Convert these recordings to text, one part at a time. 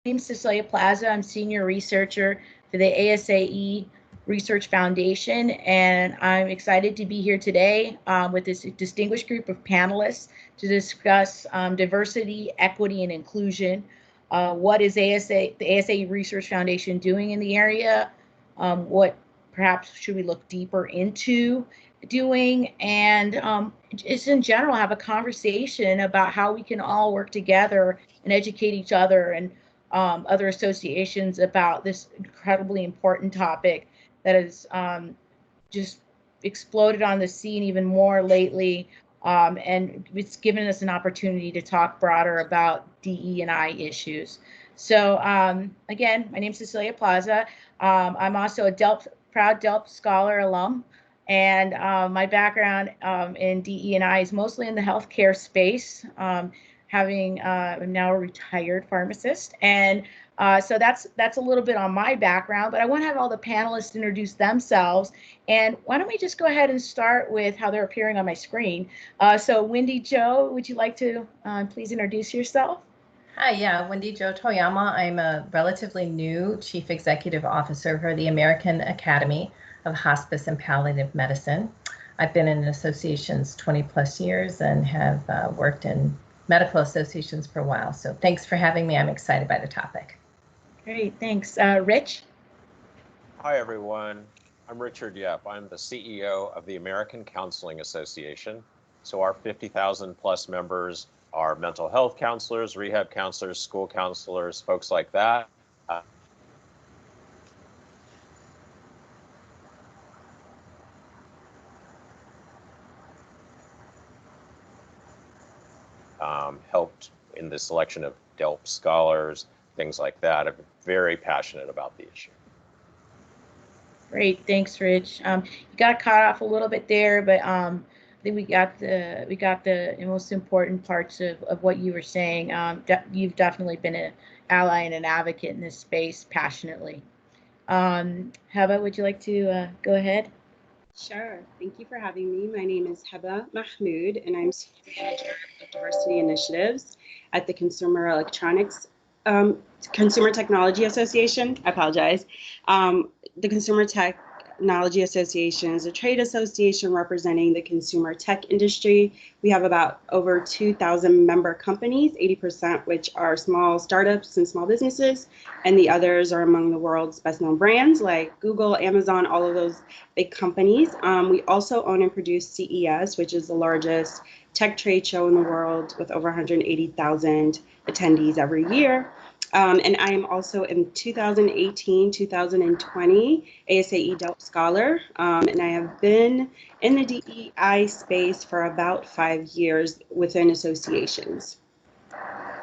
name is Cecilia Plaza. I'm senior researcher for the ASAE Research Foundation, and I'm excited to be here today with this distinguished group of panelists to discuss diversity, equity, and inclusion. What is the ASAE Research Foundation doing in the area? What perhaps should we look deeper into doing? And just in general, have a conversation about how we can all work together and educate each other and other associations about this incredibly important topic that has just exploded on the scene even more lately. And it's given us an opportunity to talk broader about DE&I issues. So again, my name is Cecilia Plaza. I'm also a proud Delft Scholar alum. And my background in DE&I is mostly in the healthcare space, I'm now a retired pharmacist. And so that's a little bit on my background, but I want to have all the panelists introduce themselves. And why don't we just go ahead and start with how they're appearing on my screen. So Wendy-Jo, would you like to please introduce yourself? Hi, yeah, Wendy-Jo Toyama. I'm a relatively new Chief Executive Officer for the American Academy of Hospice and Palliative Medicine. I've been in associations 20 plus years and have worked in medical associations for a while. So thanks for having me. I'm excited by the topic. Great, thanks. Rich? Hi, everyone. I'm Richard Yep. I'm the CEO of the American Counseling Association. So our 50,000 plus members are mental health counselors, rehab counselors, school counselors, folks like that. Helped in the selection of Delft scholars, things like that. I'm very passionate about the issue. Great, thanks, Rich. You got caught off a little bit there, but I think we got the most important parts of what you were saying. You've definitely been an ally and an advocate in this space passionately. Heba, would you like to go ahead? Sure. Thank you for having me. My name is Heba Mahmoud, and I'm Senior Manager of Diversity Initiatives at the Consumer Technology Association. I apologize. The Consumer Technology Association is a trade association representing the consumer tech industry. We have about over 2,000 member companies, 80% which are small startups and small businesses, and the others are among the world's best known brands like Google, Amazon, all of those big companies. We also own and produce CES, which is the largest tech trade show in the world with over 180,000 attendees every year. And I am also in 2018, 2020 ASAE Delft Scholar, and I have been in the DEI space for about 5 years within associations.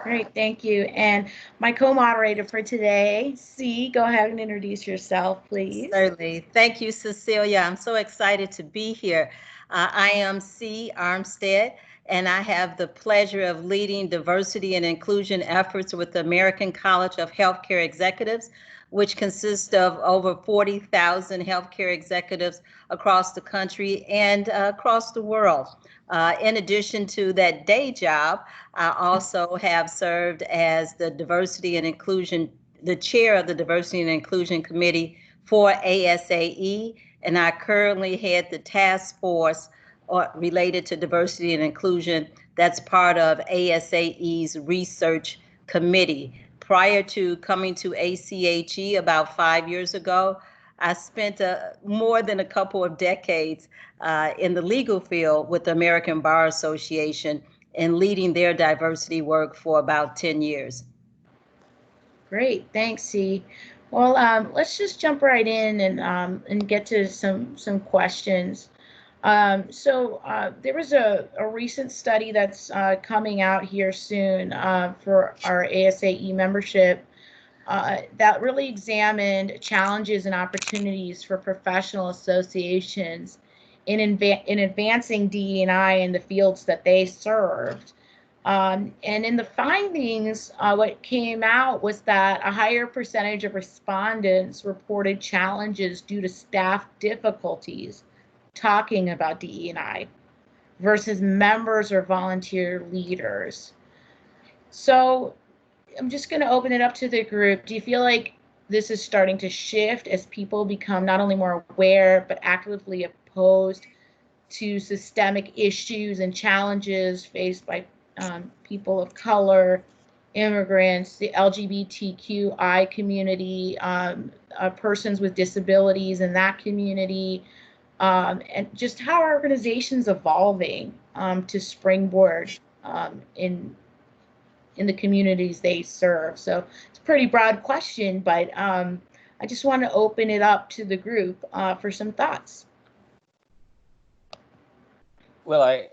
Great, thank you. And my co-moderator for today, C, go ahead and introduce yourself, please. Certainly. Thank you, Cecilia. I'm so excited to be here. I am C. Armstead, and I have the pleasure of leading diversity and inclusion efforts with the American College of Healthcare Executives, which consists of over 40,000 healthcare executives across the country and across the world. In addition to that day job, I also have served as the Diversity and Inclusion, the chair of the Diversity and Inclusion Committee for ASAE, and I currently head the task force related to diversity and inclusion that's part of ASAE's research committee. Prior to coming to ACHE about 5 years ago, I spent more than a couple of decades in the legal field with the American Bar Association and leading their diversity work for about 10 years. Great, thanks, C. Well, let's just jump right in and get to some questions. So there was a recent study that's coming out here soon for our ASAE membership that really examined challenges and opportunities for professional associations in advancing DE&I in the fields that they served. And in the findings, what came out was that a higher percentage of respondents reported challenges due to staff difficulties talking about DE&I versus members or volunteer leaders. So I'm just going to open it up to the group. Do you feel like this is starting to shift as people become not only more aware, but actively opposed to systemic issues and challenges faced by people of color, immigrants, the LGBTQI community, persons with disabilities in that community, and just how our organization's evolving to springboard in the communities they serve. So it's a pretty broad question, but I just want to open it up to the group for some thoughts. Well,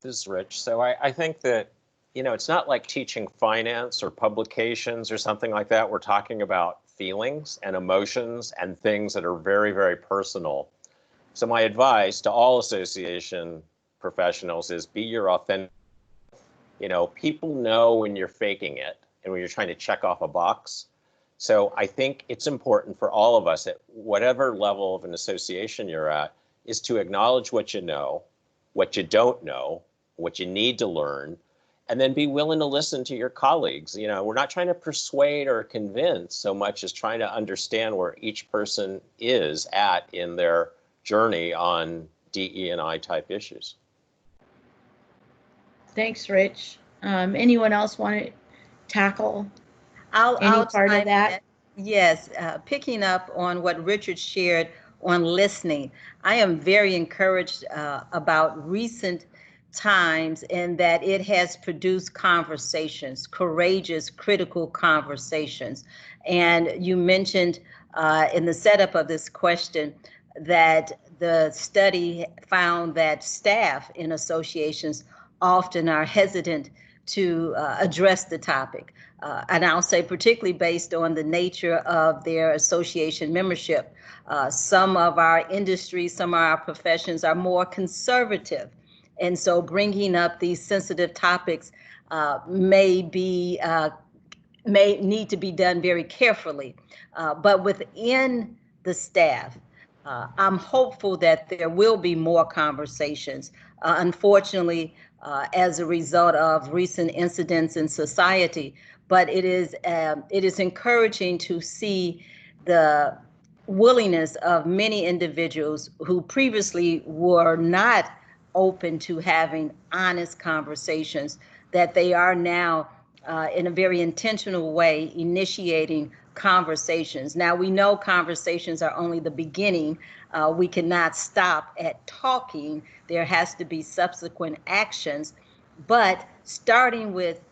this is Rich. So I think that, it's not like teaching finance or publications or something like that. We're talking about feelings and emotions and things that are very, very personal. So my advice to all association professionals is be your authentic. People know when you're faking it and when you're trying to check off a box. So I think it's important for all of us at whatever level of an association you're at is to acknowledge what you know, what you don't know, what you need to learn, and then be willing to listen to your colleagues. We're not trying to persuade or convince so much as trying to understand where each person is at in their journey on DE&I type issues. Thanks, Rich. Anyone else want to tackle I'll part of that? Yes, picking up on what Richard shared on listening, I am very encouraged about recent times in that it has produced conversations, courageous, critical conversations. And you mentioned in the setup of this question that the study found that staff in associations often are hesitant to address the topic. And I'll say particularly based on the nature of their association membership. Some of our industries, some of our professions are more conservative. And so bringing up these sensitive topics may need to be done very carefully. But within the staff, I'm hopeful that there will be more conversations. Unfortunately, as a result of recent incidents in society, but it is encouraging to see the willingness of many individuals who previously were not open to having honest conversations, that they are now in a very intentional way initiating conversations. Now, we know conversations are only the beginning. We cannot stop at talking. There has to be subsequent actions, but starting with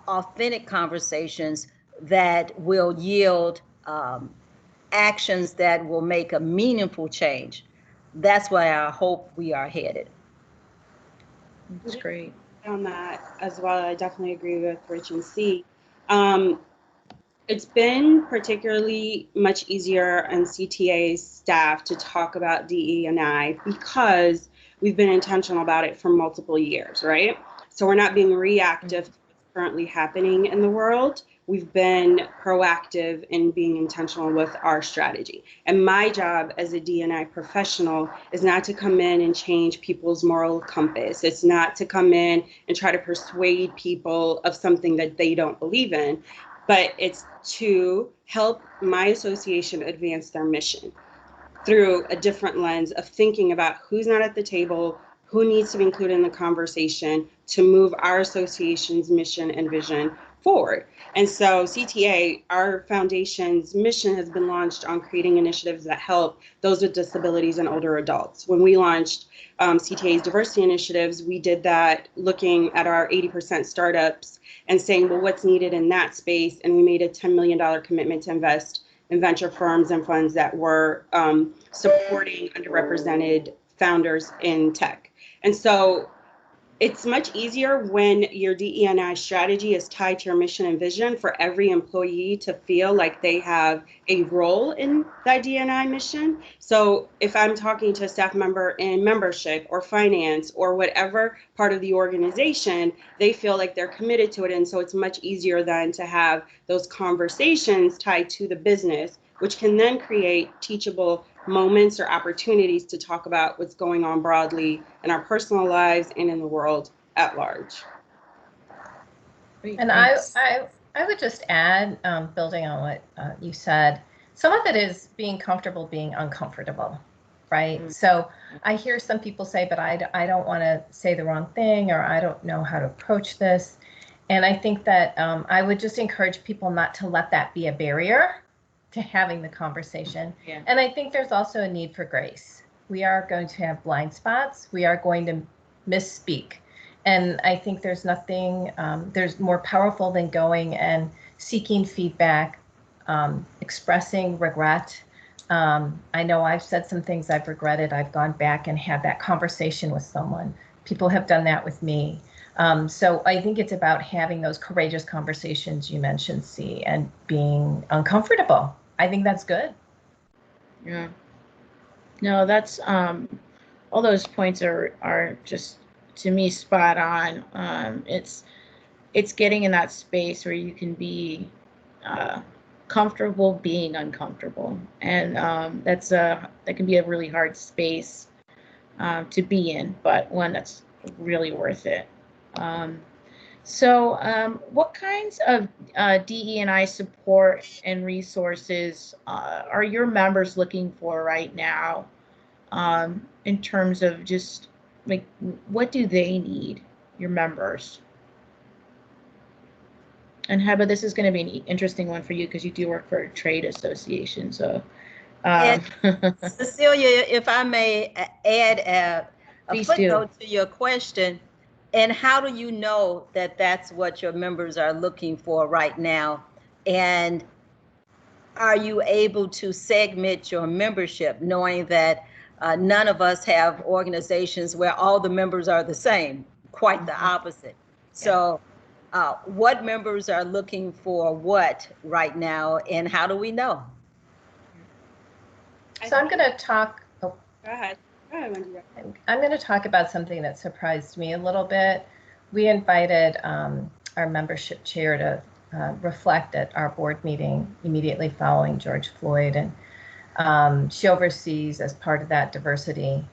authentic conversations that will yield actions that will make a meaningful change. That's where I hope we are headed. That's great. On that as well, I definitely agree with Rich and C. It's been particularly much easier on CTA's staff to talk about DE&I because we've been intentional about it for multiple years, right? So we're not being reactive to what's currently happening in the world. We've been proactive in being intentional with our strategy. And my job as a D&I professional is not to come in and change people's moral compass. It's not to come in and try to persuade people of something that they don't believe in, but it's to help my association advance their mission through a different lens of thinking about who's not at the table, who needs to be included in the conversation to move our association's mission and vision forward. And so CTA, our foundation's mission has been launched on creating initiatives that help those with disabilities and older adults. When we launched CTA's diversity initiatives, we did that looking at our 80% startups and saying, well, what's needed in that space? And we made a $10 million commitment to invest in venture firms and funds that were supporting underrepresented founders in tech. And so it's much easier when your DE&I strategy is tied to your mission and vision for every employee to feel like they have a role in that DE&I mission. So if I'm talking to a staff member in membership or finance or whatever part of the organization, they feel like they're committed to it. And so it's much easier then to have those conversations tied to the business, which can then create teachable moments or opportunities to talk about what's going on broadly in our personal lives and in the world at large. And I I would just add, building on what you said, some of it is being comfortable being uncomfortable, right? Mm. So I hear some people say, but I don't want to say the wrong thing, or I don't know how to approach this. And I think that I would just encourage people not to let that be a barrier to having the conversation. Yeah. And I think there's also a need for grace. We are going to have blind spots. We are going to misspeak. And I think there's nothing, there's more powerful than going and seeking feedback, expressing regret. I know I've said some things I've regretted. I've gone back and had that conversation with someone. People have done that with me. So I think it's about having those courageous conversations you mentioned, C, and being uncomfortable. I think that's good. Yeah. No, that's all those points are just, to me, spot on. It's getting in that space where you can be comfortable being uncomfortable, and that can be a really hard space to be in, but one that's really worth it. What kinds of DE&I support and resources are your members looking for right now, in terms of just like, what do they need, your members? And Heba, this is going to be an interesting one for you because you do work for a trade association. So, Cecilia, if I may add a Please footnote to your question, and how do you know that that's what your members are looking for right now? And are you able to segment your membership, knowing that none of us have organizations where all the members are the same, quite the opposite. So what members are looking for what right now, and how do we know? So I'm going to talk. Go ahead. Wendy. I'm going to talk about something that surprised me a little bit. We invited our membership chair to reflect at our board meeting immediately following George Floyd, and she oversees as part of that diversity.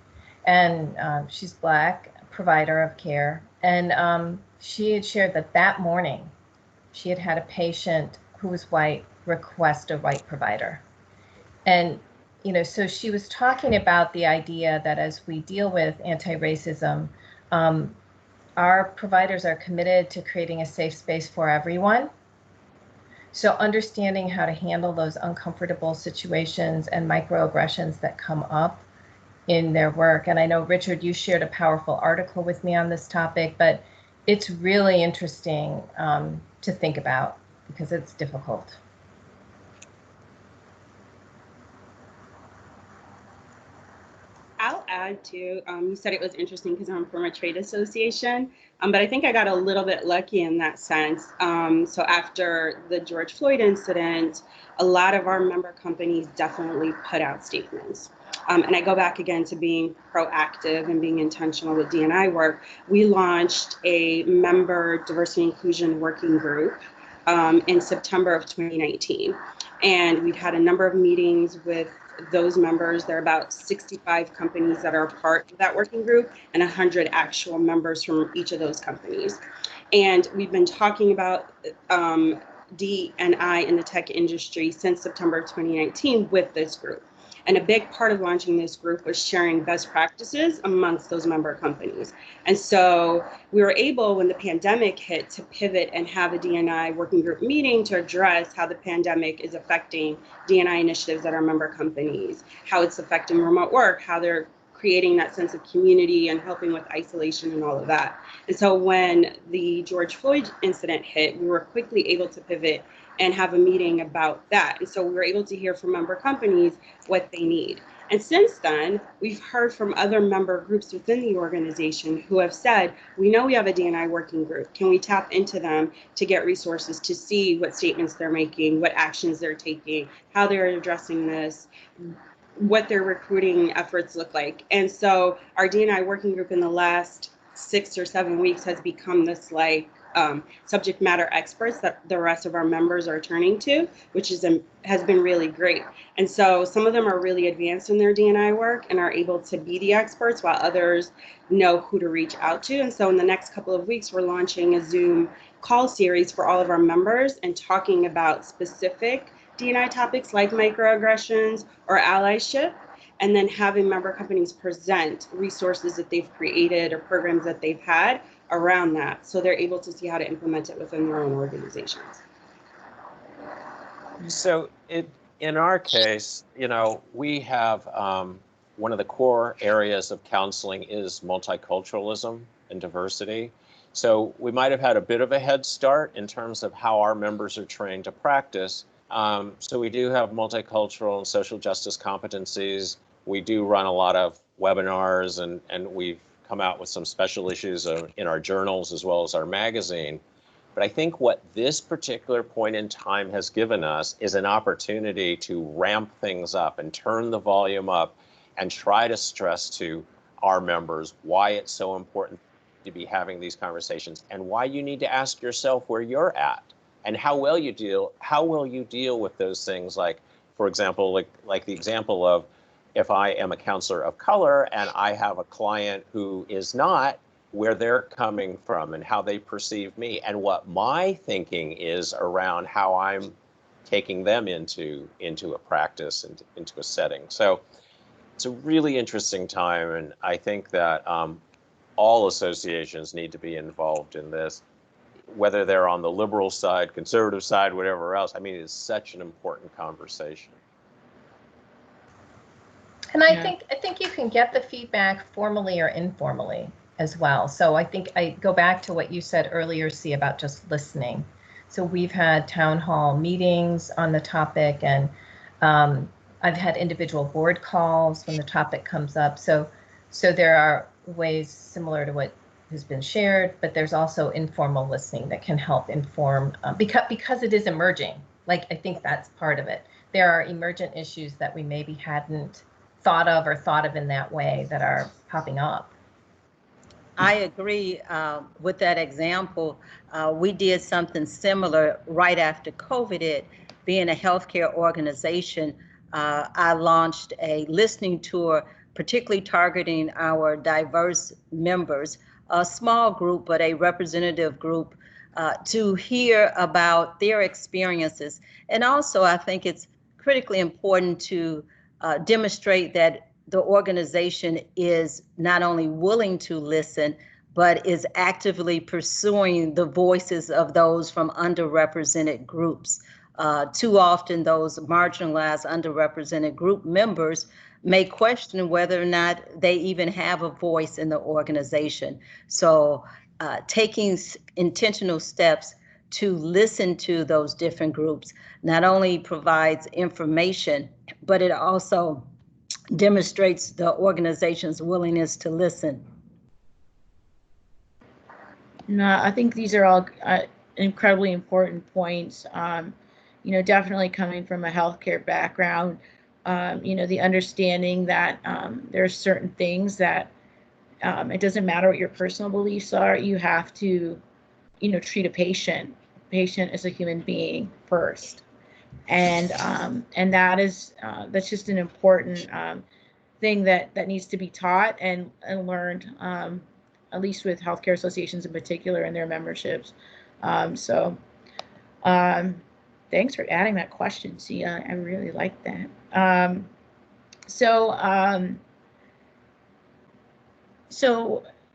And she's Black, provider of care, and she had shared that morning she had had a patient who was white request a white provider. And so she was talking about the idea that as we deal with anti-racism, our providers are committed to creating a safe space for everyone. So understanding how to handle those uncomfortable situations and microaggressions that come up in their work. And I know, Richard, you shared a powerful article with me on this topic, but it's really interesting to think about because it's difficult. I'll add too, you said it was interesting because I'm from a trade association, but I think I got a little bit lucky in that sense. So after the George Floyd incident, a lot of our member companies definitely put out statements. And I go back again to being proactive and being intentional with D&I work. We launched a member diversity inclusion working group in September of 2019. And we'd had a number of meetings with those members. There are about 65 companies that are a part of that working group and 100 actual members from each of those companies. And we've been talking about D&I in the tech industry since September 2019 with this group. And a big part of launching this group was sharing best practices amongst those member companies. And so we were able, when the pandemic hit, to pivot and have a D&I working group meeting to address how the pandemic is affecting D&I initiatives at our member companies, how it's affecting remote work, how they're creating that sense of community and helping with isolation and all of that. And so when the George Floyd incident hit, we were quickly able to pivot and have a meeting about that. And so we were able to hear from member companies what they need. And since then, we've heard from other member groups within the organization who have said, we know we have a D&I working group. Can we tap into them to get resources to see what statements they're making, what actions they're taking, how they're addressing this, what their recruiting efforts look like. And so our D&I working group in the last 6 or 7 weeks has become this subject matter experts that the rest of our members are turning to, which has been really great. And so some of them are really advanced in their D&I work and are able to be the experts, while others know who to reach out to. And so in the next couple of weeks, we're launching a Zoom call series for all of our members and talking about specific D&I topics like microaggressions or allyship, and then having member companies present resources that they've created or programs that they've had around that, so they're able to see how to implement it within their own organizations. So in our case, we have one of the core areas of counseling is multiculturalism and diversity. So we might have had a bit of a head start in terms of how our members are trained to practice. So we do have multicultural and social justice competencies. We do run a lot of webinars, and we've come out with some special issues in our journals as well as our magazine. But I think what this particular point in time has given us is an opportunity to ramp things up and turn the volume up and try to stress to our members why it's so important to be having these conversations and why you need to ask yourself where you're at and how will you deal with those things, like, for example, like the example of if I am a counselor of color and I have a client who is not, where they're coming from and how they perceive me and what my thinking is around how I'm taking them into a practice and into a setting. So it's a really interesting time, and I think that all associations need to be involved in this, whether they're on the liberal side, conservative side, whatever else. I mean, it's such an important conversation. And I think you can get the feedback formally or informally as well. So I think I go back to what you said earlier, C, about just listening. So we've had town hall meetings on the topic, and I've had individual board calls when the topic comes up. So there are ways similar to what has been shared, but there's also informal listening that can help inform because it is emerging. Like, I think that's part of it. There are emergent issues that we maybe hadn't thought of in that way that are popping up. I agree with that example. We did something similar right after COVID hit. Being a healthcare organization, I launched a listening tour, particularly targeting our diverse members, a small group, but a representative group, to hear about their experiences. And also, I think it's critically important to demonstrate that the organization is not only willing to listen, but is actively pursuing the voices of those from underrepresented groups. Too often, those marginalized, underrepresented group members may question whether or not they even have a voice in the organization. So taking intentional steps to listen to those different groups not only provides information, but it also demonstrates the organization's willingness to listen. No, I think these are all incredibly important points. Definitely coming from a healthcare background, the understanding that there are certain things that it doesn't matter what your personal beliefs are. You have to, treat a patient as a human being first. And that's just an important thing that needs to be taught and learned, at least with healthcare associations in particular and their memberships. Thanks for adding that question. See, I really like that. So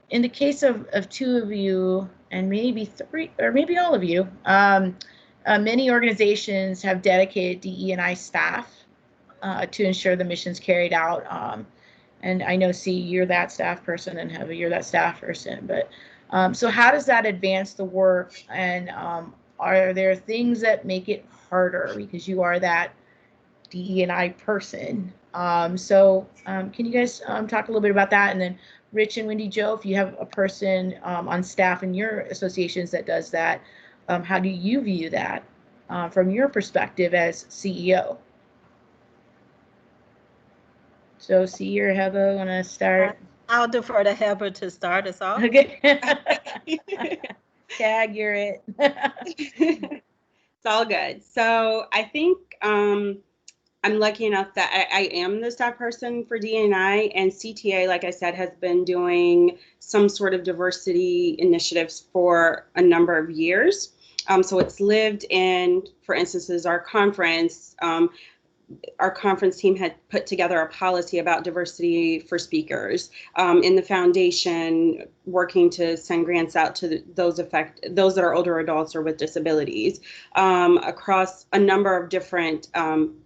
in the case of two of you, and maybe three, or maybe all of you, many organizations have dedicated DE&I staff to ensure the mission's carried out. And I know, C, you're that staff person, and Heba, you're that staff person. But so how does that advance the work? And are there things that make it harder because you are that DE&I person? Can you guys talk a little bit about that? And then Rich and Wendy-Jo, if you have a person on staff in your associations that does that, how do you view that from your perspective as CEO? So, C or Heba, want to start? I'll defer to Heba to start us off. Okay. Tag, you're it. It's all good. So I think I'm lucky enough that I am the staff person for DEI, and CTA, like I said, has been doing some sort of diversity initiatives for a number of years. So it's lived in, for instance, our conference team had put together a policy about diversity for speakers. In the foundation, working to send grants out to those that are older adults or with disabilities. Across a number of different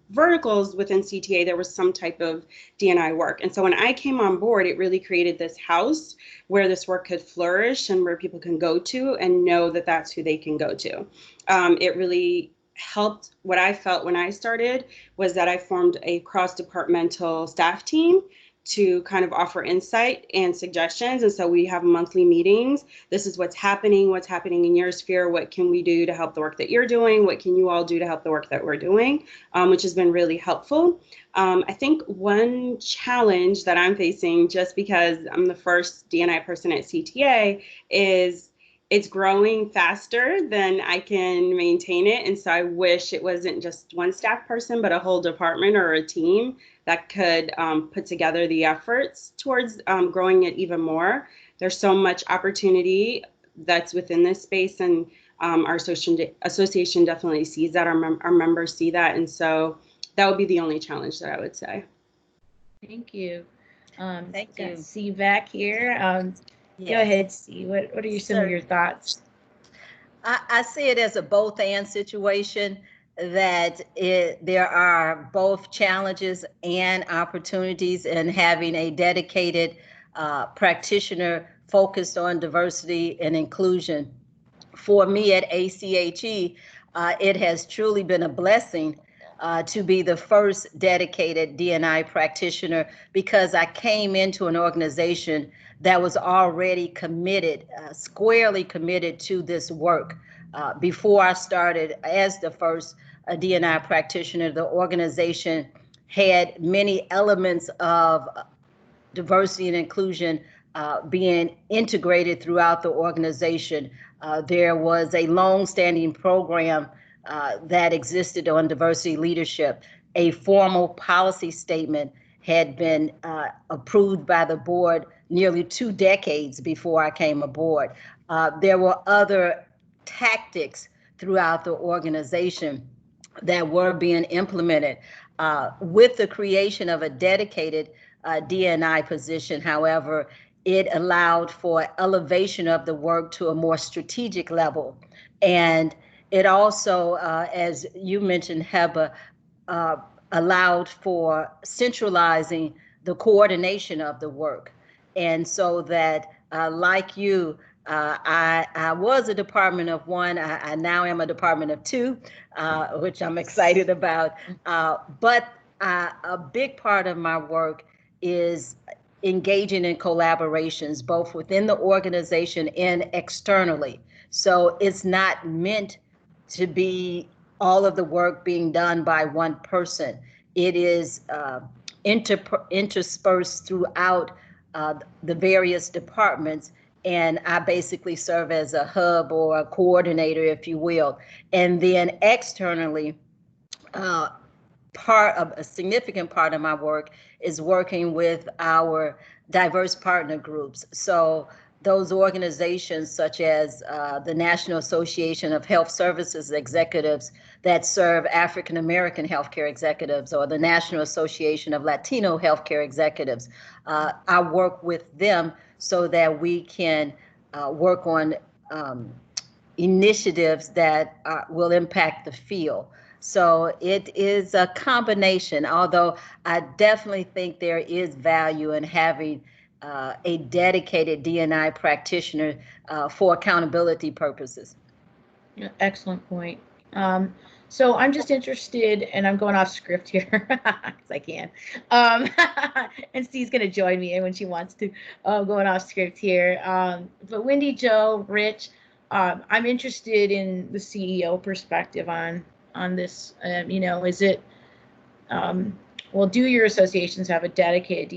verticals within CTA, there was some type of D&I work. And so when I came on board, it really created this house where this work could flourish and where people can go to and know that that's who they can go to. It really helped. What I felt when I started was that I formed a cross-departmental staff team to kind of offer insight and suggestions. And so we have monthly meetings. This is what's happening in your sphere. What can we do to help the work that you're doing? What can you all do to help the work that we're doing? Which has been really helpful. I think one challenge that I'm facing, just because I'm the first D&I person at CTA, is it's growing faster than I can maintain it. And so I wish it wasn't just one staff person, but a whole department or a team that could put together the efforts towards growing it even more. There's so much opportunity that's within this space, and our association definitely sees that. Our members see that. And so that would be the only challenge that I would say. Thank you. Thank you. See you back here. Yes. Go ahead, C. What are some of your thoughts? I see it as a both and situation, that there are both challenges and opportunities in having a dedicated practitioner focused on diversity and inclusion. For me at ASAE, it has truly been a blessing to be the first dedicated D&I practitioner, because I came into an organization that was already committed, squarely committed to this work. Before I started as the first D&I practitioner, the organization had many elements of diversity and inclusion being integrated throughout the organization. There was a long-standing program that existed on diversity leadership. A formal policy statement had been approved by the board nearly 2 decades before I came aboard. There were other tactics throughout the organization that were being implemented. With the creation of a dedicated D&I position, however, it allowed for elevation of the work to a more strategic level. And it also, as you mentioned, Heba, allowed for centralizing the coordination of the work. And so that, like you, I was a department of 1. I now am a department of 2, which I'm excited about. But a big part of my work is engaging in collaborations, both within the organization and externally. So it's not meant to be all of the work being done by one person. It is interspersed throughout the various departments, and I basically serve as a hub or a coordinator, if you will. And then externally, a significant part of my work is working with our diverse partner groups. So those organizations such as the National Association of Health Services Executives that serve African American healthcare executives, or the National Association of Latino Healthcare Executives. I work with them so that we can work on initiatives that will impact the field. So it is a combination, although I definitely think there is value in having a dedicated D&I practitioner for accountability purposes. Yeah, excellent point. So I'm just interested, and I'm going off script here because I can. And Steve's going to join me when she wants to. Going off script here. But Wendy-Jo, Rich, I'm interested in the CEO perspective on this. Is it well, do your associations have a dedicated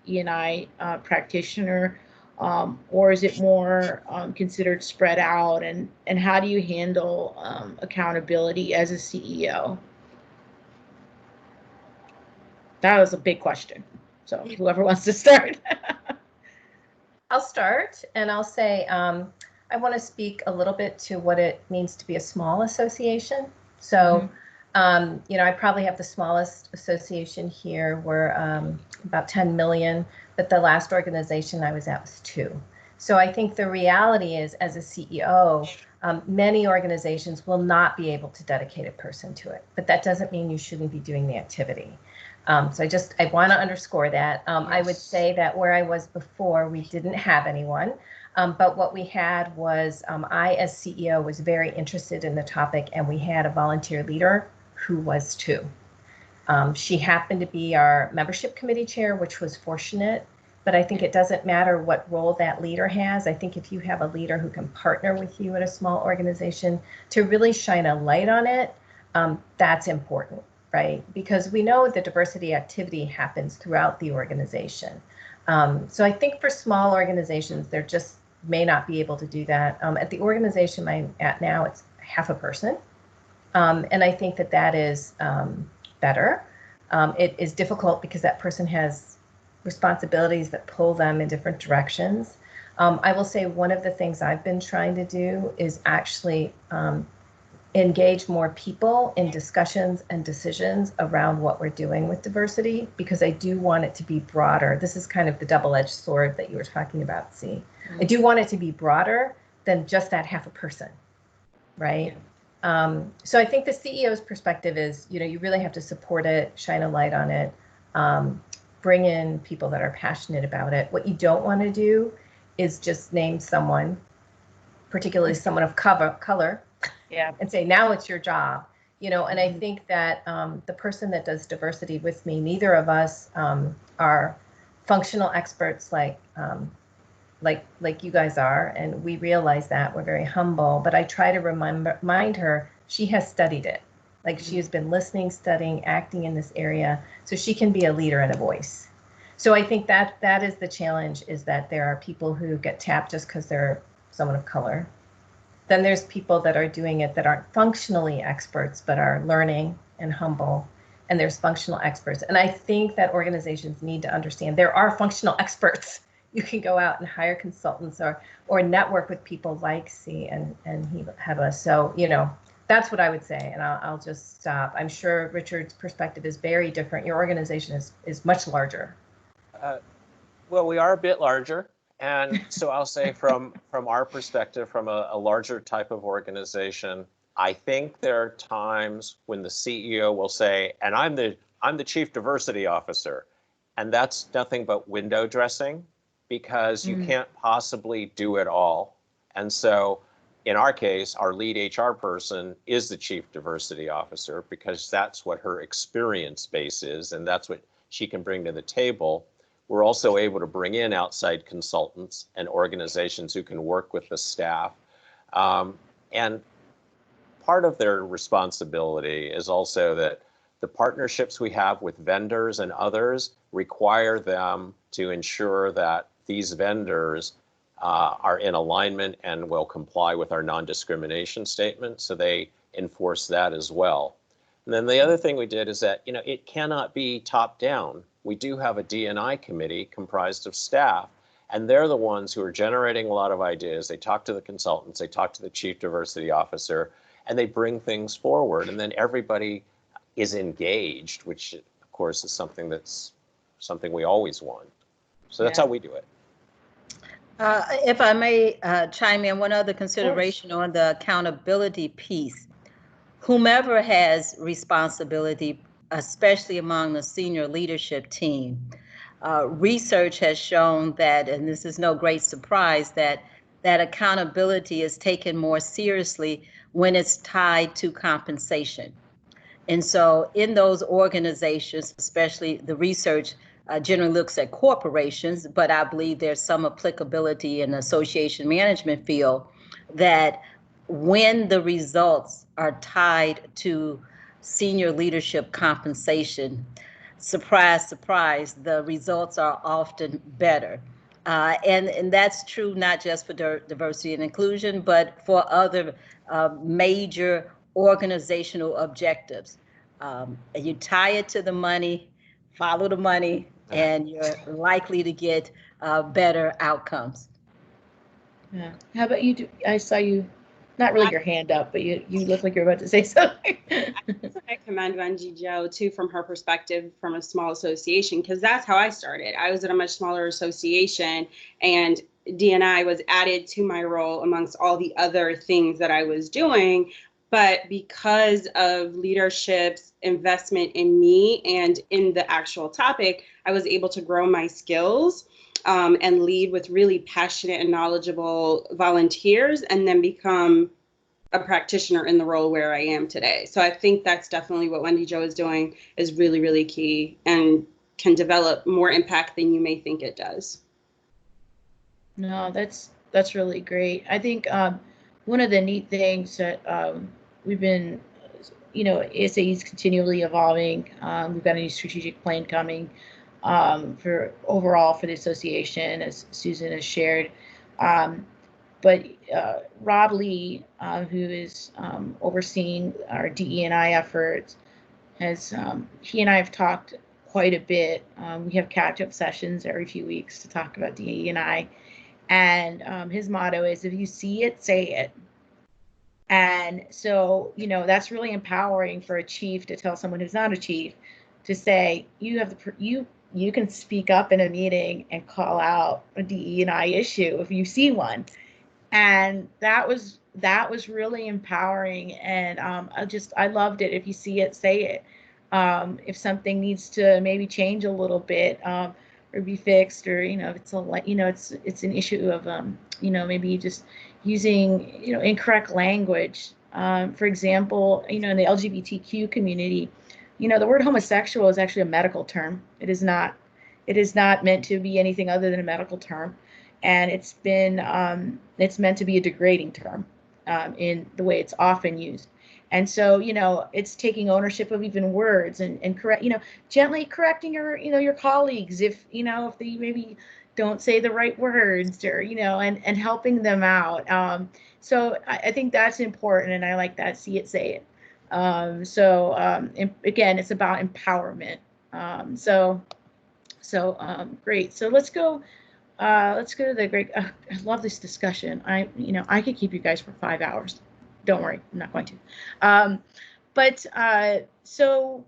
D&I practitioner, or is it more considered spread out? And how do you handle accountability as a CEO? That was a big question. So whoever wants to start. I'll start, and I'll say I want to speak a little bit to what it means to be a small association. So, I probably have the smallest association here. We're about 10 million, but the last organization I was at was 2. So I think the reality is, as a CEO, many organizations will not be able to dedicate a person to it, but that doesn't mean you shouldn't be doing the activity. So I want to underscore that. Yes. I would say that where I was before, we didn't have anyone, but what we had was I, as CEO, was very interested in the topic, and we had a volunteer leader who was too. She happened to be our membership committee chair, which was fortunate, but I think it doesn't matter what role that leader has. I think if you have a leader who can partner with you at a small organization to really shine a light on it, that's important. Right? Because we know the diversity activity happens throughout the organization. So I think for small organizations, they just may not be able to do that. At the organization I'm at now, it's half a person. And I think that is better. It is difficult because that person has responsibilities that pull them in different directions. I will say one of the things I've been trying to do is actually engage more people in discussions and decisions around what we're doing with diversity, because I do want it to be broader. This is kind of the double-edged sword that you were talking about, C. I do want it to be broader than just that half a person, right? So I think the CEO's perspective is, you really have to support it, shine a light on it, bring in people that are passionate about it. What you don't want to do is just name someone, particularly someone of color, and say, now it's your job, and I think that the person that does diversity with me, neither of us are functional experts like you guys are, and we realize that. We're very humble, but I try to remind her she has studied it. Like, she has been listening, studying, acting in this area, so she can be a leader and a voice. So I think that is the challenge, is that there are people who get tapped just because they're someone of color. Then there's people that are doing it that aren't functionally experts, but are learning and humble. And there's functional experts. And I think that organizations need to understand there are functional experts. You can go out and hire consultants or network with people like C and Heba. So, that's what I would say. And I'll just stop. I'm sure Richard's perspective is very different. Your organization is much larger. Well, we are a bit larger. And so I'll say from our perspective, from a larger type of organization, I think there are times when the CEO will say, and I'm the chief diversity officer, and that's nothing but window dressing, because you can't possibly do it all. And so in our case, our lead HR person is the chief diversity officer, because that's what her experience base is, and that's what she can bring to the table. We're also able to bring in outside consultants and organizations who can work with the staff. And part of their responsibility is also that the partnerships we have with vendors and others require them to ensure that these vendors are in alignment and will comply with our non-discrimination statement. So they enforce that as well. And then the other thing we did is that, it cannot be top down. We do have a D&I committee comprised of staff, and they're the ones who are generating a lot of ideas. They talk to the consultants, they talk to the chief diversity officer, and they bring things forward. And then everybody is engaged, which of course is something we always want. So that's how we do it. If I may chime in, one other consideration on the accountability piece. Whomever has responsibility, especially among the senior leadership team, research has shown that, and this is no great surprise, that accountability is taken more seriously when it's tied to compensation. And so in those organizations, especially the research generally looks at corporations, but I believe there's some applicability in the association management field, that when the results are tied to senior leadership compensation, surprise, surprise, the results are often better. And that's true not just for diversity and inclusion, but for other major organizational objectives. You tie it to the money follow the money, and you're likely to get better outcomes. Yeah. How about you? I saw you, not really your hand up, but you look like you're about to say something. I commend Wendy-Jo too from her perspective from a small association, because that's how I started. I was at a much smaller association, and D&I was added to my role amongst all the other things that I was doing. But because of leadership's investment in me and in the actual topic, I was able to grow my skills and lead with really passionate and knowledgeable volunteers, and then become a practitioner in the role where I am today. So I think that's definitely what Wendy-Jo is doing is really, really key and can develop more impact than you may think it does. No, that's really great. I think one of the neat things that we've been, ASAE is continually evolving. We've got a new strategic plan coming for overall for the association, as Susan has shared. But Rob Lee, who is overseeing our DE&I efforts, he and I have talked quite a bit. We have catch-up sessions every few weeks to talk about DE&I. And his motto is, if you see it, say it. And so, that's really empowering for a chief to tell someone who's not a chief to say, you can speak up in a meeting and call out a DE&I issue if you see one. And that was really empowering. And I loved it. If you see it, say it. If something needs to maybe change a little bit, or be fixed, or if it's an issue of maybe just using incorrect language. For example, in the LGBTQ community, the word homosexual is actually a medical term. It is not meant to be anything other than a medical term, and it's meant to be a degrading term in the way it's often used. And so, it's taking ownership of even words and gently correcting your colleagues if they maybe don't say the right words, or, and helping them out. So I think that's important, and I like that. See it, say it. Again, it's about empowerment. Great. So let's go to the great. I love this discussion. I could keep you guys for 5 hours. Don't worry, I'm not going to. So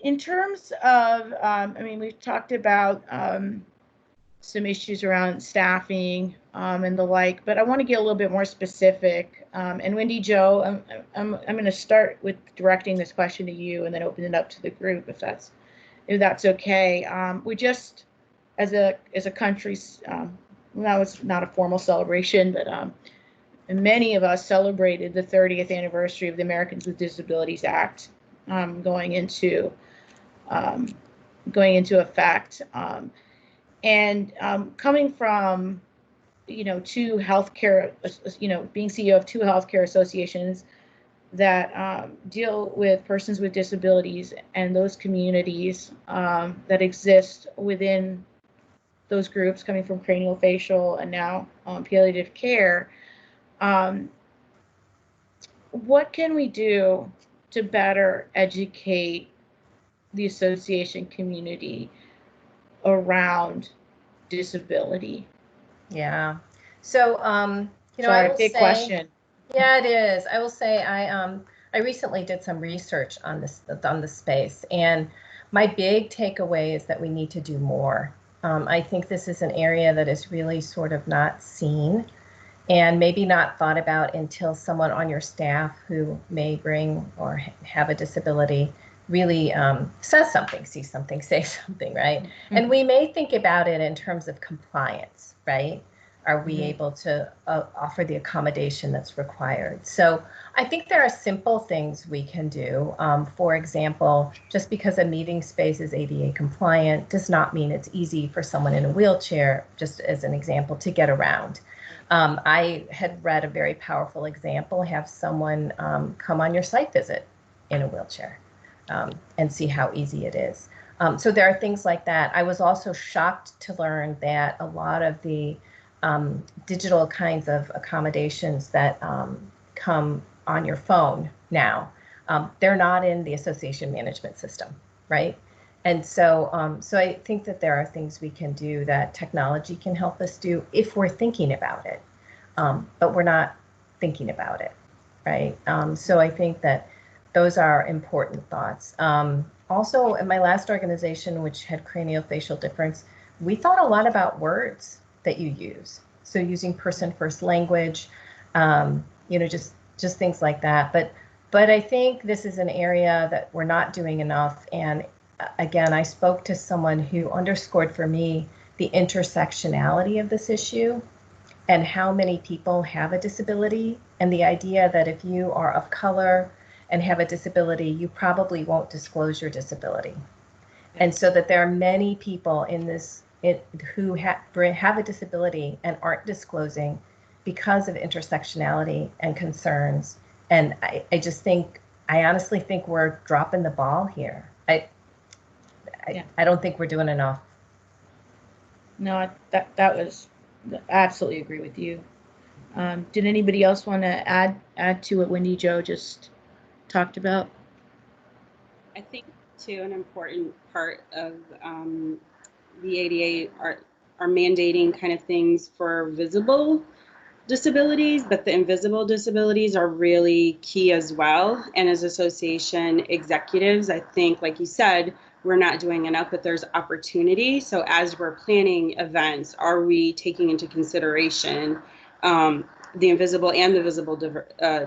in terms of, we've talked about some issues around staffing and the like, but I want to get a little bit more specific. And Wendy-Jo, I'm going to start with directing this question to you, and then open it up to the group if that's okay. We just, as a country, that was not a formal celebration, but many of us celebrated the 30th anniversary of the Americans with Disabilities Act going into effect. And coming from, two healthcare, being CEO of two healthcare associations that deal with persons with disabilities and those communities that exist within those groups, coming from craniofacial and now palliative care. What can we do to better educate the association community around disability? Yeah. So, Sorry, big question. Yeah, it is. I will say I recently did some research on the space, and my big takeaway is that we need to do more. I think this is an area that is really sort of not seen and maybe not thought about until someone on your staff who may bring or have a disability really says something, sees something, say something, right? Mm-hmm. And we may think about it in terms of compliance, right? Are we able to offer the accommodation that's required? So I think there are simple things we can do. For example, just because a meeting space is ADA compliant does not mean it's easy for someone in a wheelchair, just as an example, to get around. I had read a very powerful example, have someone come on your site visit in a wheelchair and see how easy it is. So there are things like that. I was also shocked to learn that a lot of the digital kinds of accommodations that come on your phone now, they're not in the association management system, right? And so I think that there are things we can do that technology can help us do if we're thinking about it, but we're not thinking about it, right? So I think that those are important thoughts. Also, in my last organization, which had craniofacial difference, we thought a lot about words that you use. So using person-first language, just things like that. But I think this is an area that we're not doing enough. And again, I spoke to someone who underscored for me the intersectionality of this issue and how many people have a disability, and the idea that if you are of color and have a disability, you probably won't disclose your disability. And so that there are many people in this who have a disability and aren't disclosing because of intersectionality and concerns. And I honestly think we're dropping the ball here. I don't think we're doing enough. No, that was, absolutely agree with you. Did anybody else want to add to what Wendy-Jo just talked about? I think too an important part of the ADA are mandating kind of things for visible disabilities, but the invisible disabilities are really key as well. And as association executives, I think, like you said, we're not doing enough, but there's opportunity. So as we're planning events, are we taking into consideration the invisible and the visible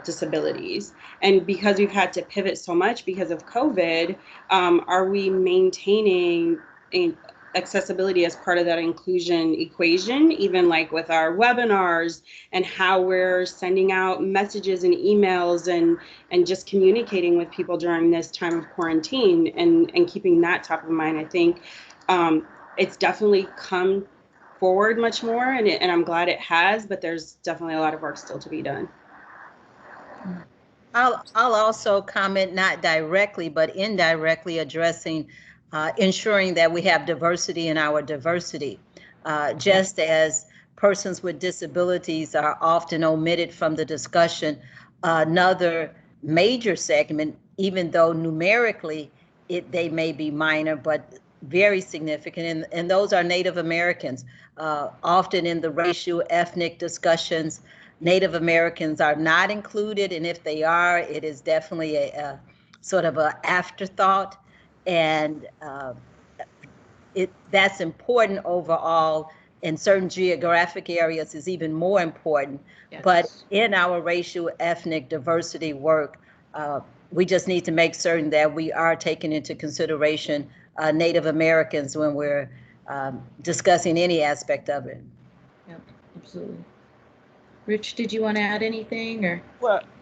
disabilities? And because we've had to pivot so much because of COVID, are we maintaining accessibility as part of that inclusion equation, even like with our webinars and how we're sending out messages and emails and just communicating with people during this time of quarantine and keeping that top of mind? I think it's definitely come forward much more, and I'm glad it has, but there's definitely a lot of work still to be done. I'll also comment, not directly, but indirectly addressing ensuring that we have diversity in our diversity. Just as persons with disabilities are often omitted from the discussion, another major segment, even though numerically they may be minor, but very significant, and those are Native Americans. Often in the racial, ethnic discussions, Native Americans are not included, and if they are, it is definitely a sort of an afterthought. And that's important overall. In certain geographic areas is even more important. Yes. But in our racial ethnic diversity work, we just need to make certain that we are taking into consideration Native Americans when we're discussing any aspect of it. Yeah, absolutely. Rich, did you want to add anything, or?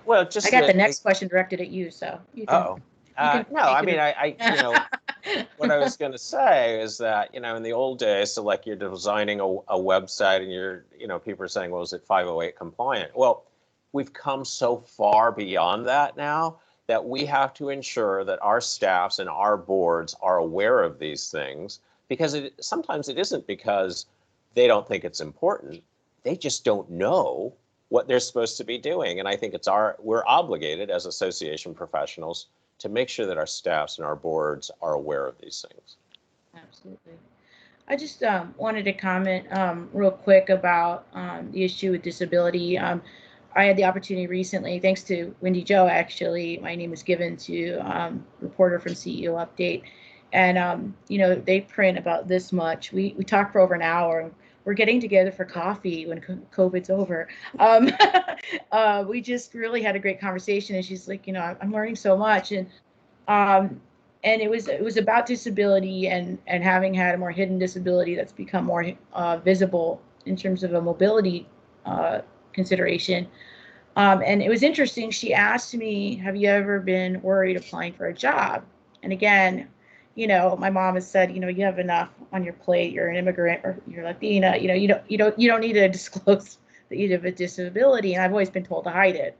Well, just I got the next question directed at you, so you can. No, I mean, what I was going to say is that, in the old days, so like you're designing a website and you're, people are saying, well, is it 508 compliant? Well, we've come so far beyond that now that we have to ensure that our staffs and our boards are aware of these things, because sometimes it isn't because they don't think it's important. They just don't know what they're supposed to be doing. And I think we're obligated as association professionals to make sure that our staffs and our boards are aware of these things. Absolutely. I just wanted to comment real quick about the issue with disability. I had the opportunity recently, thanks to Wendy-Jo, actually, my name was given to reporter from CEO Update. And, they print about this much. We talked for over an hour. We're getting together for coffee when COVID's over. We just really had a great conversation, and she's like, I'm learning so much, and it was about disability and having had a more hidden disability that's become more visible in terms of a mobility consideration. And it was interesting. She asked me, "Have you ever been worried applying for a job?" And again, my mom has said, you have enough on your plate. You're an immigrant or you're Latina. You don't need to disclose that you have a disability. And I've always been told to hide it,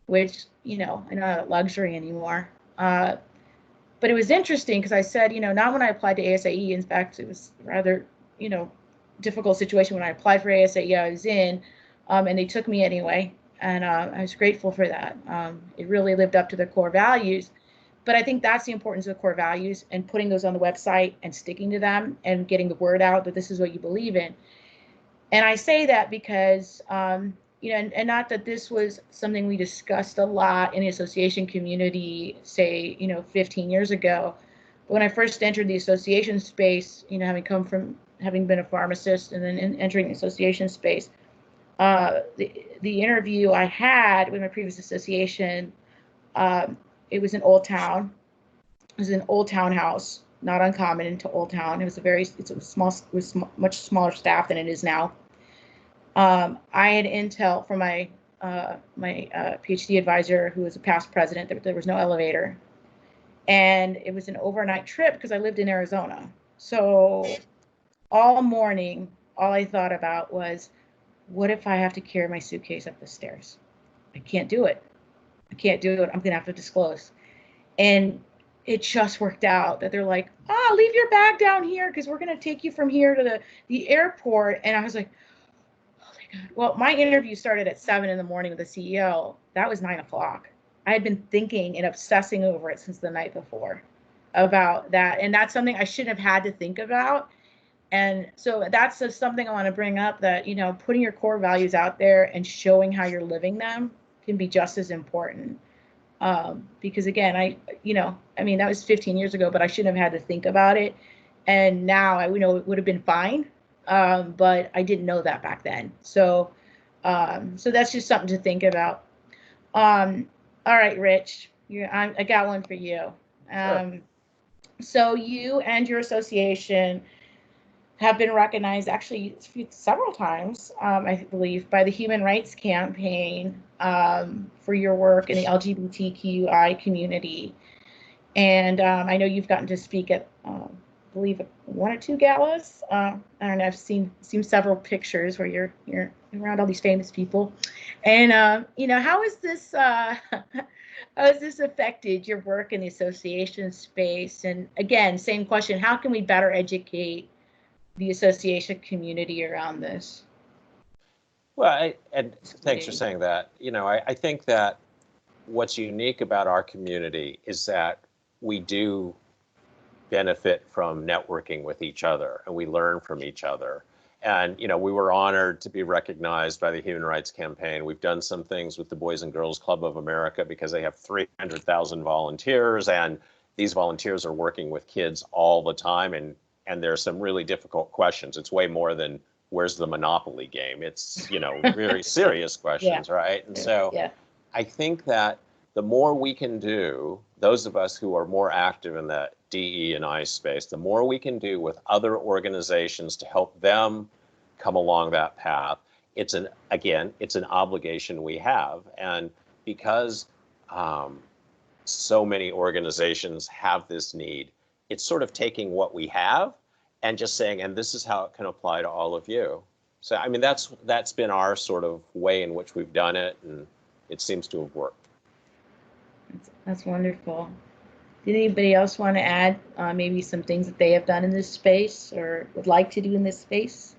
which, I know not a luxury anymore. But it was interesting because I said, not when I applied to ASAE. In fact, it was rather, difficult situation when I applied for ASAE. I was in, and they took me anyway. And I was grateful for that. It really lived up to their core values. But I think that's the importance of core values and putting those on the website and sticking to them and getting the word out that this is what you believe in. And I say that because, you know, and not that this was something we discussed a lot in the association community, say, you know, 15 years ago. But when I first entered the association space, you know, having been a pharmacist and then entering the association space, the interview I had with my previous association, it was in Old Town. It was an old townhouse, not uncommon into Old Town. It's a small, it was much smaller staff than it is now. I had intel from my Ph.D. advisor, who was a past president, that there was no elevator. And it was an overnight trip because I lived in Arizona. So all morning, all I thought about was, what if I have to carry my suitcase up the stairs? I can't do it. I can't do it. I'm going to have to disclose. And it just worked out that they're like, oh, leave your bag down here because we're going to take you from here to the airport. And I was like, oh my God. Well, my interview started at 7 in the morning with the CEO. That was 9 o'clock. I had been thinking and obsessing over it since the night before about that. And that's something I shouldn't have had to think about. And so that's just something I want to bring up, that, you know, putting your core values out there and showing how you're living them can be just as important. Because again, that was 15 years ago, but I shouldn't have had to think about it. And now I know it would have been fine. But I didn't know that back then. So that's just something to think about. All right, Rich, I got one for you. Sure. So you and your association have been recognized actually several times, I believe, by the Human Rights Campaign for your work in the LGBTQI community. And I know you've gotten to speak at, I believe, 1 or 2 galas. I don't know, I've seen several pictures where you're around all these famous people. And, how has this affected your work in the association space? And again, same question, how can we better educate the association community around this? Well, thanks for saying that. I think that what's unique about our community is that we do benefit from networking with each other, and we learn from each other. And, we were honored to be recognized by the Human Rights Campaign. We've done some things with the Boys and Girls Club of America because they have 300,000 volunteers, and these volunteers are working with kids all the time. And there's some really difficult questions. It's way more than where's the Monopoly game. It's, very serious questions, yeah. Right? And so yeah. I think that the more we can do, those of us who are more active in the DE&I space, the more we can do with other organizations to help them come along that path. It's an obligation we have. And because so many organizations have this need, it's sort of taking what we have and just saying, and this is how it can apply to all of you. So, that's been our sort of way in which we've done it, and it seems to have worked. That's wonderful. Did anybody else want to add maybe some things that they have done in this space or would like to do in this space?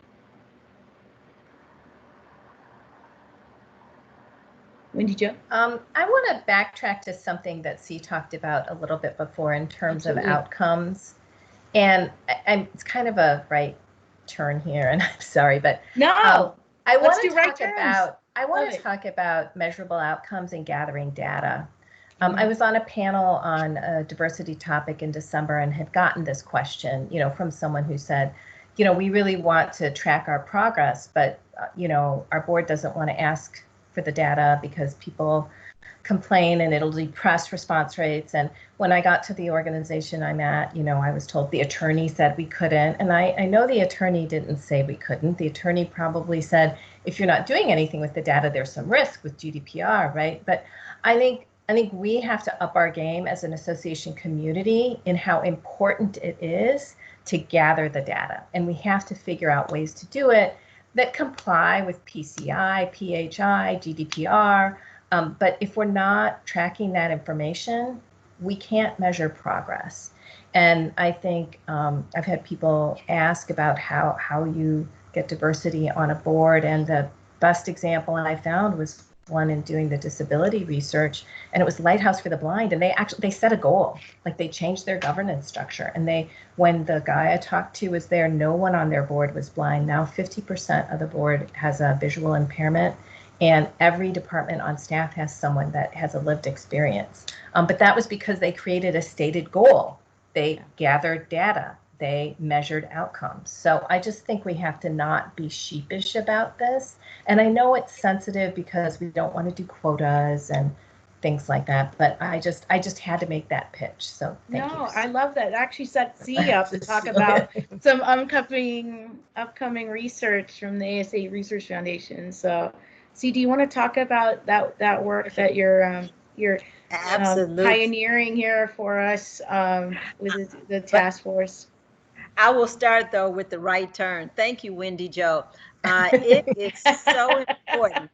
Wendy-Jo? I want to backtrack to something that C talked about a little bit before in terms Absolutely. Of outcomes. And it's kind of a right turn here, and I'm sorry, but no, I want to talk about measurable outcomes and gathering data. I was on a panel on a diversity topic in December and had gotten this question, from someone who said, we really want to track our progress, but, our board doesn't want to ask for the data because people complain and it'll depress response rates. And when I got to the organization I'm at, I was told the attorney said we couldn't. And I know the attorney didn't say we couldn't. The attorney probably said, if you're not doing anything with the data, there's some risk with GDPR, right? But I think we have to up our game as an association community in how important it is to gather the data. And we have to figure out ways to do it that comply with PCI, PHI, GDPR. But if we're not tracking that information, we can't measure progress. And I think I've had people ask about how you get diversity on a board. And the best example I found was one in doing the disability research, and it was Lighthouse for the Blind, and they set a goal. Like, they changed their governance structure, and when the guy I talked to was there, no one on their board was blind. Now 50% of the board has a visual impairment, and every department on staff has someone that has a lived experience. But that was because they created a stated goal. They gathered data. They measured outcomes. So I just think we have to not be sheepish about this. And I know it's sensitive because we don't want to do quotas and things like that, but I just had to make that pitch. So thank you. No, I love that. It actually set C up to talk about some upcoming research from the ASAE Research Foundation. So, C, do you want to talk about that work that you're pioneering here for us with the task force? I will start, though, with the right turn. Thank you, Wendy-Jo. It is so important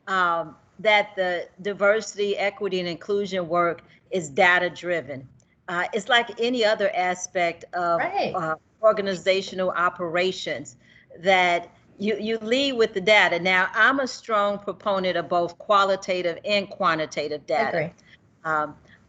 that the diversity, equity, and inclusion work is data-driven. It's like any other aspect of organizational operations, that you lead with the data. Now, I'm a strong proponent of both qualitative and quantitative data.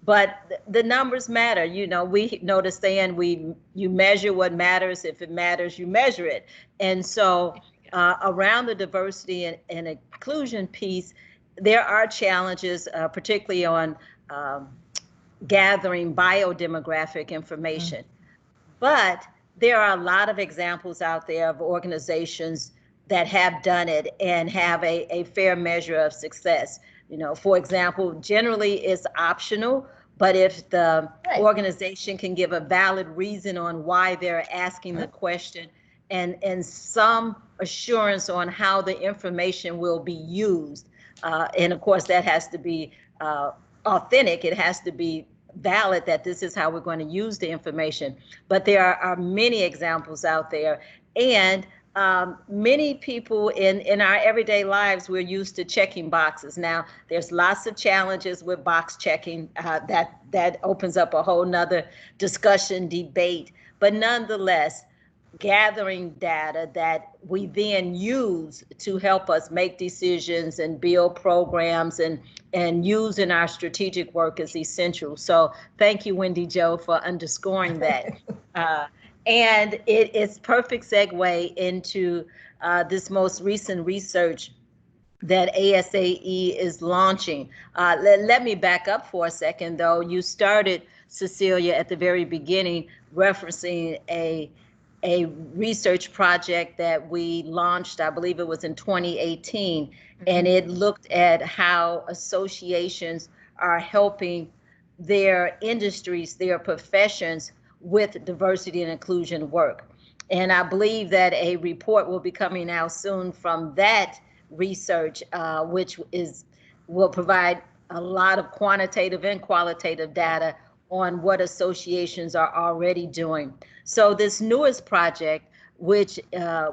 But the numbers matter. You know, we know the saying, you measure what matters. If it matters, you measure it. And so around the diversity and inclusion piece, there are challenges, particularly on gathering biodemographic information. But there are a lot of examples out there of organizations that have done it and have a fair measure of success. You know, for example, generally it's optional, but if the organization can give a valid reason on why they're asking the question and some assurance on how the information will be used, and of course that has to be authentic, it has to be valid that this is how we're going to use the information. But there are many examples out there, and many people in our everyday lives, we're used to checking boxes. Now, there's lots of challenges with box checking that opens up a whole nother discussion, debate, but nonetheless, gathering data that we then use to help us make decisions and build programs and use in our strategic work is essential. So thank you, Wendy-Jo, for underscoring that. And it's perfect segue into this most recent research that ASAE is launching. Let me back up for a second, though. You started, Cecilia, at the very beginning, referencing a research project that we launched, I believe it was in 2018, and it looked at how associations are helping their industries, their professions with diversity and inclusion work. And I believe that a report will be coming out soon from that research, which will provide a lot of quantitative and qualitative data on what associations are already doing. So this newest project, which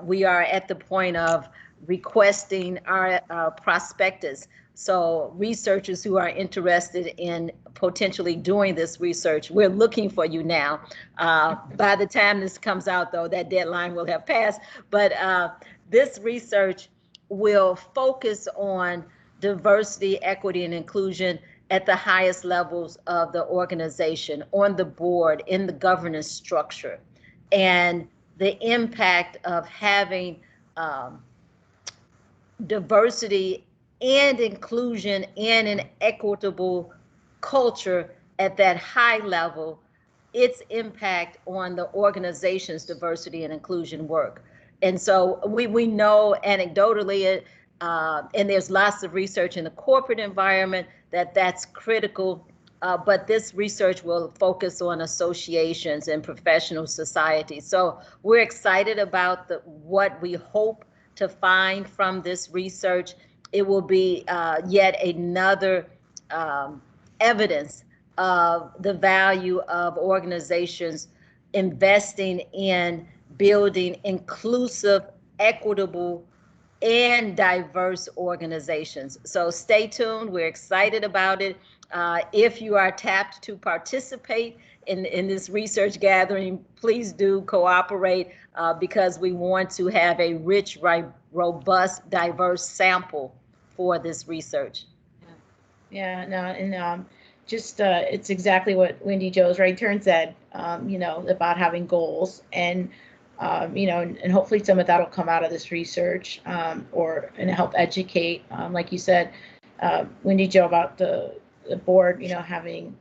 we are at the point of requesting our prospectus. So researchers who are interested in potentially doing this research, we're looking for you now. By the time this comes out, though, that deadline will have passed. But this research will focus on diversity, equity, and inclusion at the highest levels of the organization, on the board, in the governance structure, and the impact of having diversity and inclusion and an equitable culture at that high level, its impact on the organization's diversity and inclusion work. And so we know anecdotally, and there's lots of research in the corporate environment that's critical, but this research will focus on associations and professional society. So we're excited about what we hope to find from this research. It will be yet another evidence of the value of organizations investing in building inclusive, equitable, and diverse organizations. So stay tuned. We're excited about it. If you are tapped to participate in this research gathering, please do cooperate because we want to have a rich, robust, diverse sample for this research. Yeah, no, and just it's exactly what Wendy-Jo's right turn said, you know, about having goals, and you know, and hopefully some of that will come out of this research, and help educate, like you said, Wendy-Jo, about the board, you know, having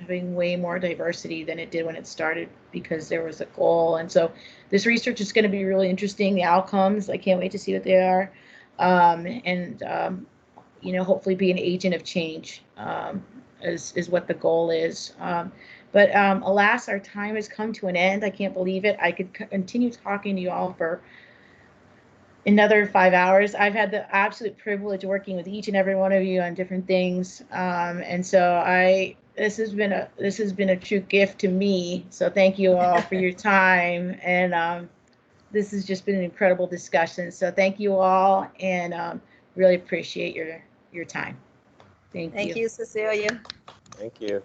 way more diversity than it did when it started because there was a goal. And so this research is going to be really interesting. The outcomes, I can't wait to see what they are, you know, hopefully be an agent of change, is what the goal is. But alas, our time has come to an end. I can't believe it. I could continue talking to you all for another 5 hours. I've had the absolute privilege of working with each and every one of you on different things, and so this has been a true gift to me. So thank you all for your time, and this has just been an incredible discussion. So thank you all, and really appreciate your time. Thank you. Thank you, Cecilia. Thank you.